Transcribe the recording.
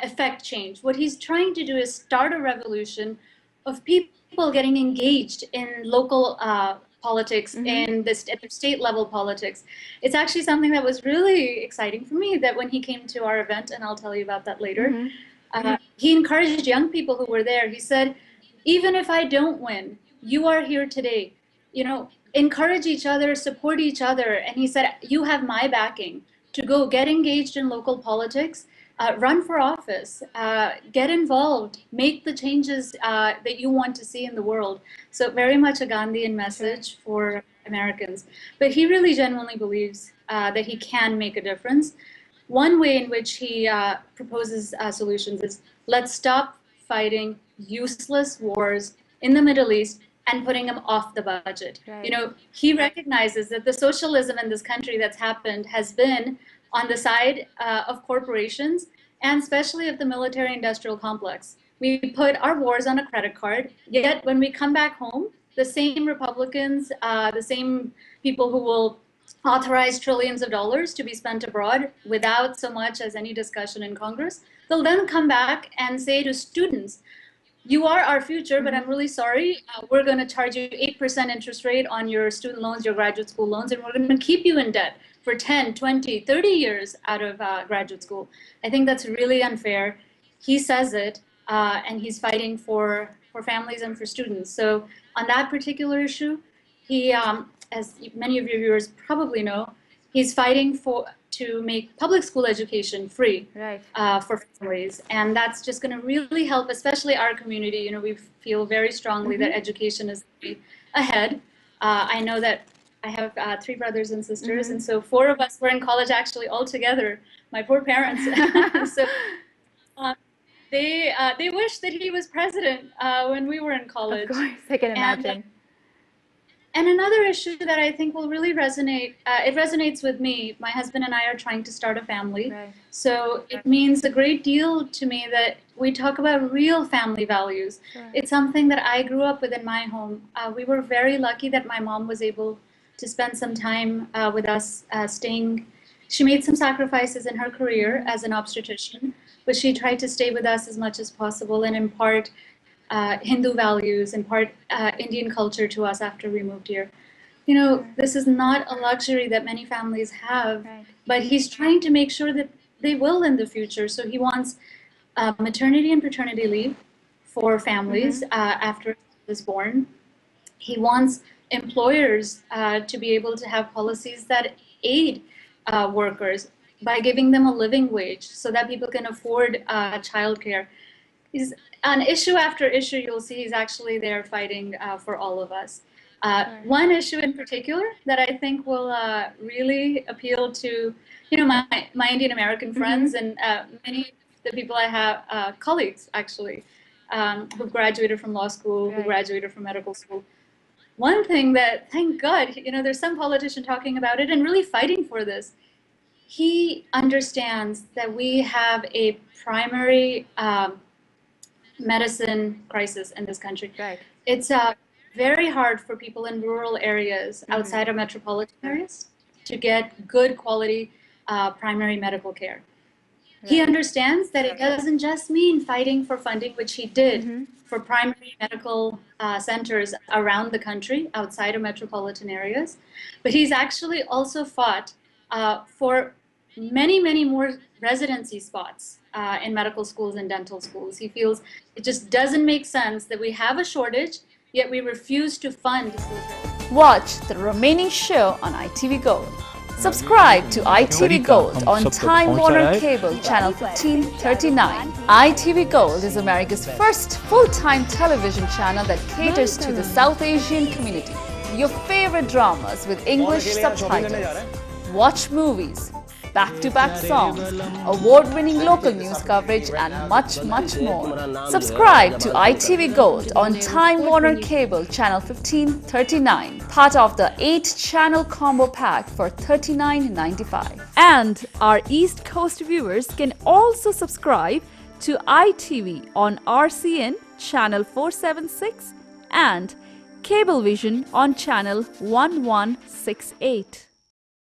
affect change. What he's trying to do is start a revolution of people getting engaged in local politics, in at the state level politics. It's actually something that was really exciting for me, that when he came to our event, and I'll tell you about that later, he encouraged young people who were there. He said, even if I don't win, you are here today. You know, encourage each other, support each other. And he said, you have my backing to go get engaged in local politics, run for office, get involved, make the changes that you want to see in the world. So very much a Gandhian message for Americans. But he really genuinely believes that he can make a difference. One way in which he proposes solutions is, let's stop fighting useless wars in the Middle East and putting them off the budget. Right. You know, he recognizes that the socialism in this country that's happened has been on the side of corporations, and especially of the military-industrial complex. We put our wars on a credit card, yet when we come back home, the same Republicans, the same people who will authorize trillions of dollars to be spent abroad without so much as any discussion in Congress, they'll then come back and say to students, you are our future, but I'm really sorry, we're going to charge you 8% interest rate on your student loans, your graduate school loans, and we're going to keep you in debt for 10, 20, 30 years out of graduate school. I think that's really unfair. He says it, and he's fighting for families and for students. So on that particular issue, he, as many of your viewers probably know, he's fighting to make public school education free, right, for families. And that's just going to really help, especially our community. You know, we feel very strongly that education is ahead. I know that I have 3 brothers and sisters, and so 4 of us were in college actually all together, my poor parents. So they wish that he was president when we were in college. Of course, I can imagine. And another issue that I think will really resonate, it resonates with me. My husband and I are trying to start a family. Right. So it means a great deal to me that we talk about real family values. Sure. It's something that I grew up with in my home. We were very lucky that my mom was able to spend some time with us, staying. She made some sacrifices in her career as an obstetrician, but she tried to stay with us as much as possible and impart Hindu values, impart Indian culture to us after we moved here. You know, this is not a luxury that many families have, right, but he's trying to make sure that they will in the future. So he wants maternity and paternity leave for families after a child is born. He wants employers to be able to have policies that aid workers by giving them a living wage so that people can afford childcare. He's on issue after issue, you'll see he's actually there fighting for all of us. One issue in particular that I think will really appeal to, you know, my Indian American friends and many of the people I have, colleagues actually, who graduated from law school, who graduated from medical school. One thing that, thank God, you know, there's some politician talking about it and really fighting for this. He understands that we have a primary medicine crisis in this country. Right. It's very hard for people in rural areas outside of metropolitan areas to get good quality primary medical care. Right. He understands that it doesn't just mean fighting for funding, which he did for primary medical centers around the country outside of metropolitan areas, but he's actually also fought for many, many more residency spots in medical schools and dental schools. He feels it just doesn't make sense that we have a shortage, yet we refuse to fund. Watch the remaining show on ITV Gold. Subscribe to ITV Gold on Time Warner Cable Channel 1539. ITV Gold is America's first full-time television channel that caters to the South Asian community. Your favorite dramas with English subtitles. Watch movies, back-to-back songs, award-winning local news coverage, and much, much more. Subscribe to ITV Gold on Time Warner Cable Channel 1539, part of the 8-channel combo pack for $39.95. And our East Coast viewers can also subscribe to ITV on RCN Channel 476 and Cablevision on Channel 1168.